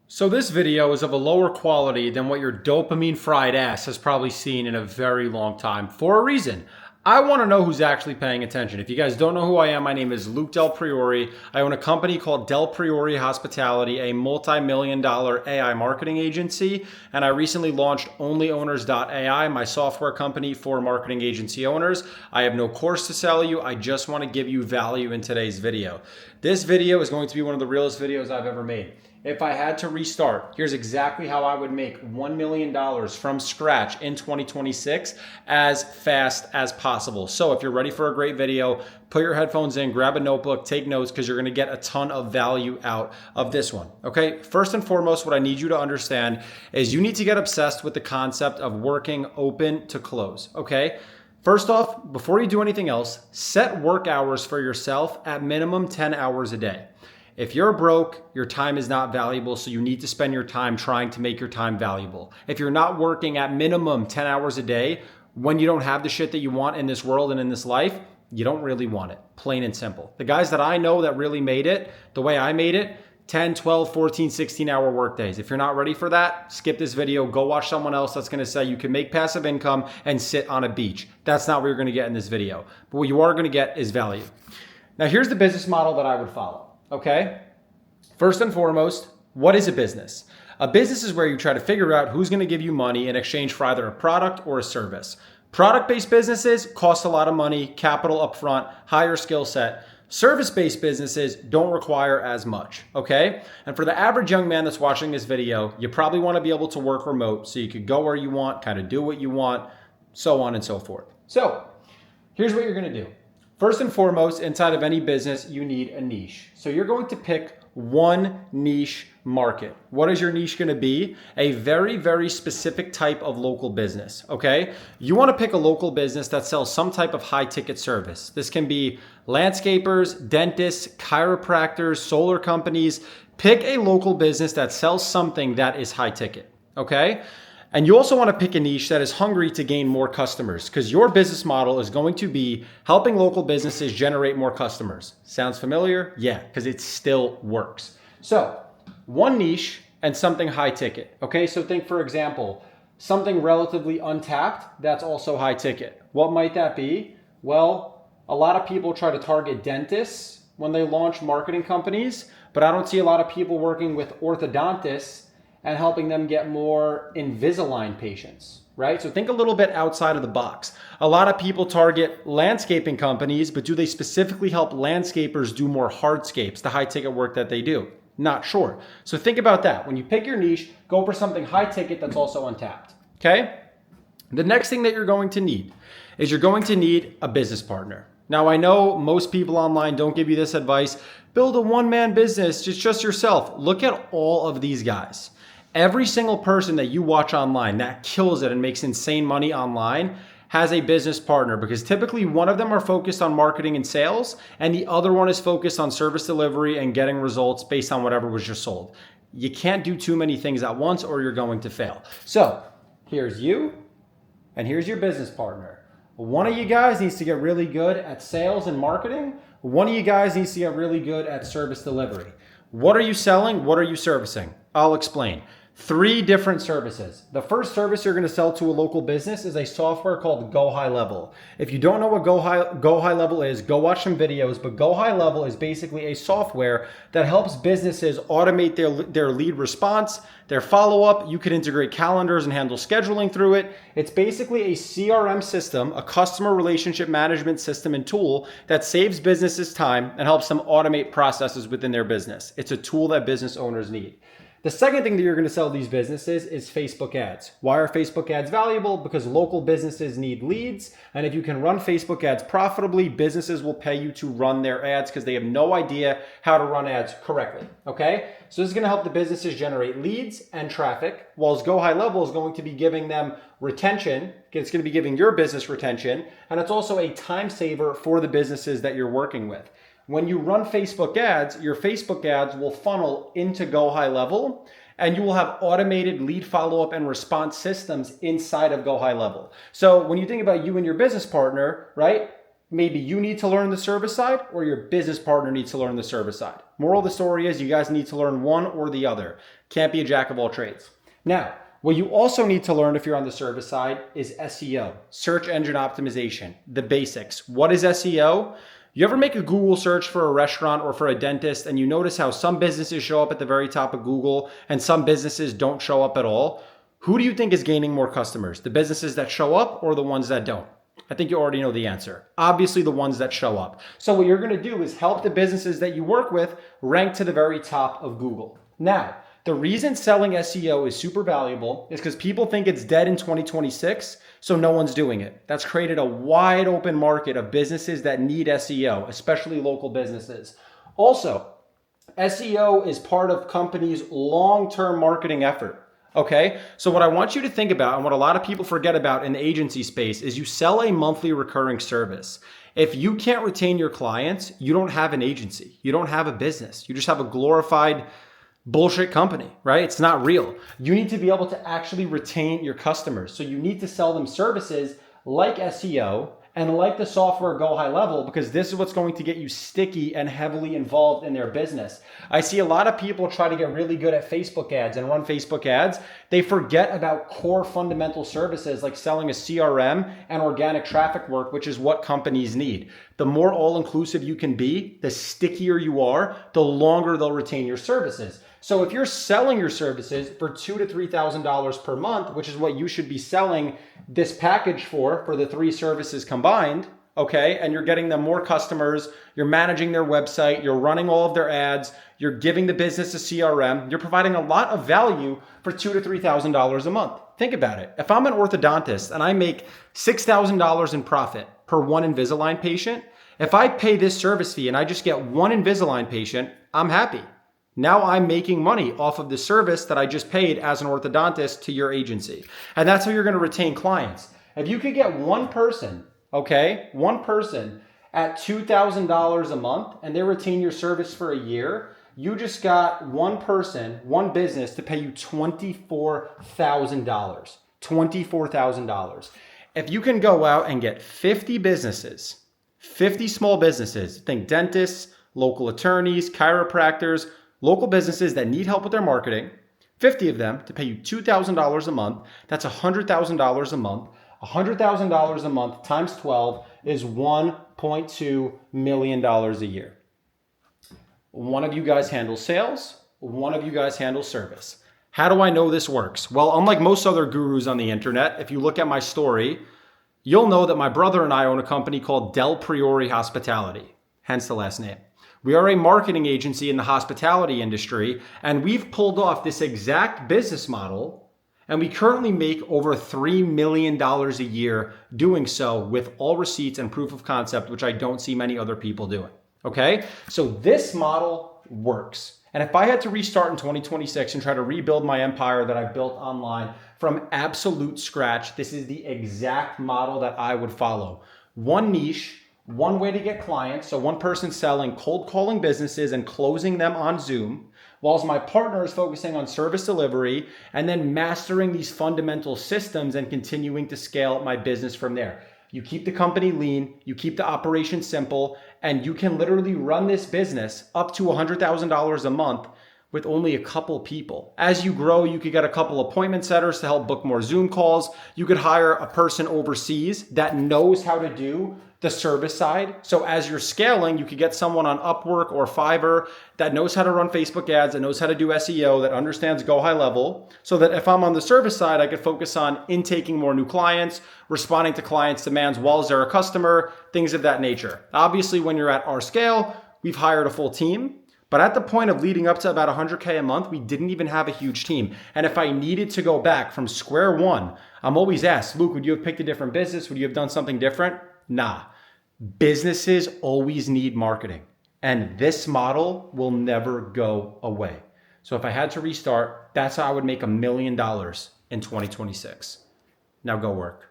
So this video is of a lower quality than what your dopamine fried ass has probably seen in a very long time for a reason. I want to know who's actually paying attention. If you guys don't know who I am, my name is Luke Del Priore. I own a company called Del Priore Hospitality, a multi-million-dollar AI marketing agency, and I recently launched OnlyOwners.ai, my software company for marketing agency owners. I have no course to sell you. I just want to give you value in today's video. This video is going to be one of the realest videos I've ever made. If I had to restart, here's exactly how I would make $1 million from scratch in 2026 as fast as possible. So if you're ready for a great video, put your headphones in, grab a notebook, take notes, because you're gonna get a ton of value out of this one, okay? First and foremost, what I need you to understand is you need to get obsessed with the concept of working open to close, okay? First off, before you do anything else, set work hours for yourself at minimum 10 hours a day. If you're broke, your time is not valuable, so you need to spend your time trying to make your time valuable. If you're not working at minimum 10 hours a day, when you don't have the shit that you want in this world and in this life, you don't really want it, plain and simple. The guys that I know that really made it, the way I made it, 10, 12, 14, 16-hour work days. If you're not ready for that, skip this video, go watch someone else that's gonna say you can make passive income and sit on a beach. That's not what you're gonna get in this video. But what you are gonna get is value. Now here's the business model that I would follow. Okay? First and foremost, what is a business? A business is where you try to figure out who's going to give you money in exchange for either a product or a service. Product-based businesses cost a lot of money, capital upfront, higher skill set. Service-based businesses don't require as much, okay? And for the average young man that's watching this video, you probably want to be able to work remote so you could go where you want, kind of do what you want, so on and so forth. So here's what you're going to do. First and foremost, inside of any business, you need a niche. So you're going to pick one niche market. What is your niche going to be? A very, very specific type of local business, okay? You want to pick a local business that sells some type of high ticket service. This can be landscapers, dentists, chiropractors, solar companies. Pick a local business that sells something that is high ticket, okay? And you also want to pick a niche that is hungry to gain more customers, because your business model is going to be helping local businesses generate more customers. Sounds familiar? Yeah, because it still works. So one niche and something high ticket. Okay, so think, for example, something relatively untapped that's also high ticket. What might that be? Well, a lot of people try to target dentists when they launch marketing companies, but I don't see a lot of people working with orthodontists and helping them get more Invisalign patients, right? So think a little bit outside of the box. A lot of people target landscaping companies, but do they specifically help landscapers do more hardscapes, the high ticket work that they do? Not sure. So think about that. When you pick your niche, go for something high ticket that's also untapped, okay? The next thing that you're going to need is you're going to need a business partner. Now, I know most people online don't give you this advice. Build a one-man business, just yourself. Look at all of these guys. Every single person that you watch online that kills it and makes insane money online has a business partner, because typically one of them are focused on marketing and sales and the other one is focused on service delivery and getting results based on whatever was just sold. You can't do too many things at once or you're going to fail. So here's you and here's your business partner. One of you guys needs to get really good at sales and marketing. One of you guys needs to get really good at service delivery. What are you selling? What are you servicing? I'll explain. 3 different services. The first service you're going to sell to a local business is a software called GoHighLevel. If you don't know what GoHighLevel is, go watch some videos, but GoHighLevel is basically a software that helps businesses automate their lead response, their follow-up. You can integrate calendars and handle scheduling through it. It's basically a CRM system, a customer relationship management system and tool that saves businesses time and helps them automate processes within their business. It's a tool that business owners need. The second thing that you're going to sell these businesses is Facebook ads. Why are Facebook ads valuable? Because local businesses need leads. And if you can run Facebook ads profitably, businesses will pay you to run their ads because they have no idea how to run ads correctly. Okay? So this is going to help the businesses generate leads and traffic, whilst GoHighLevel is going to be giving them retention. It's going to be giving your business retention. And it's also a time saver for the businesses that you're working with. When you run Facebook ads, your Facebook ads will funnel into GoHighLevel, and you will have automated lead follow-up and response systems inside of GoHighLevel. So when you think about you and your business partner, right? Maybe you need to learn the service side or your business partner needs to learn the service side. Moral of the story is you guys need to learn one or the other. Can't be a jack of all trades. Now, what you also need to learn if you're on the service side is SEO, search engine optimization, the basics. What is SEO? You ever make a Google search for a restaurant or for a dentist and you notice how some businesses show up at the very top of Google and some businesses don't show up at all? Who do you think is gaining more customers? The businesses that show up or the ones that don't? I think you already know the answer. Obviously the ones that show up. So what you're going to do is help the businesses that you work with rank to the very top of Google. Now, the reason selling SEO is super valuable is because people think it's dead in 2026, so no one's doing it. That's created a wide open market of businesses that need SEO, especially local businesses. Also, SEO is part of companies' long-term marketing effort. Okay, so what I want you to think about and what a lot of people forget about in the agency space is you sell a monthly recurring service. If you can't retain your clients, you don't have an agency. You don't have a business. You just have a glorified bullshit company, right? It's not real. You need to be able to actually retain your customers. So you need to sell them services like SEO and like the software GoHighLevel, because this is what's going to get you sticky and heavily involved in their business. I see a lot of people try to get really good at Facebook ads and run Facebook ads. They forget about core fundamental services like selling a CRM and organic traffic work, which is what companies need. The more all-inclusive you can be, the stickier you are, the longer they'll retain your services. So if you're selling your services for $2,000 to $3,000 per month, which is what you should be selling this package for the three services combined, okay, and you're getting them more customers, you're managing their website, you're running all of their ads, you're giving the business a CRM, you're providing a lot of value for $2,000 to $3,000 a month. Think about it. If I'm an orthodontist and I make $6,000 in profit per one Invisalign patient, if I pay this service fee and I just get one Invisalign patient, I'm happy. Now I'm making money off of the service that I just paid as an orthodontist to your agency. And that's how you're going to retain clients. If you could get one person, okay, one person at $2,000 a month and they retain your service for a year, you just got one person, one business to pay you $24,000. $24,000. If you can go out and get 50 businesses, 50 small businesses, think dentists, local attorneys, chiropractors, local businesses that need help with their marketing, 50 of them to pay you $2,000 a month, that's $100,000 a month. $100,000 a month times 12 is $1.2 million a year. One of you guys handles sales, one of you guys handles service. How do I know this works? Well, unlike most other gurus on the internet, if you look at my story, you'll know that my brother and I own a company called Del Priori Hospitality, hence the last name. We are a marketing agency in the hospitality industry, and we've pulled off this exact business model, and we currently make over $3 million a year doing so with all receipts and proof of concept, which I don't see many other people doing. Okay? So this model works. And if I had to restart in 2026 and try to rebuild my empire that I've built online from absolute scratch, this is the exact model that I would follow. One niche, one way to get clients. So one person selling cold calling businesses and closing them on Zoom, whilst my partner is focusing on service delivery and then mastering these fundamental systems and continuing to scale my business from there. You keep the company lean, you keep the operation simple, and you can literally run this business up to $100,000 a month with only a couple people. As you grow, you could get a couple appointment setters to help book more Zoom calls. You could hire a person overseas that knows how to do the service side. So as you're scaling, you could get someone on Upwork or Fiverr that knows how to run Facebook ads, that knows how to do SEO, that understands GoHighLevel, so that if I'm on the service side, I could focus on intaking more new clients, responding to clients' demands while they're a customer, things of that nature. Obviously, when you're at our scale, we've hired a full team. But at the point of leading up to about 100K a month, we didn't even have a huge team. And if I needed to go back from square one, I'm always asked, Luke, would you have picked a different business? Would you have done something different? Nah. Businesses always need marketing. And this model will never go away. So if I had to restart, that's how I would make $1 million in 2026. Now go work.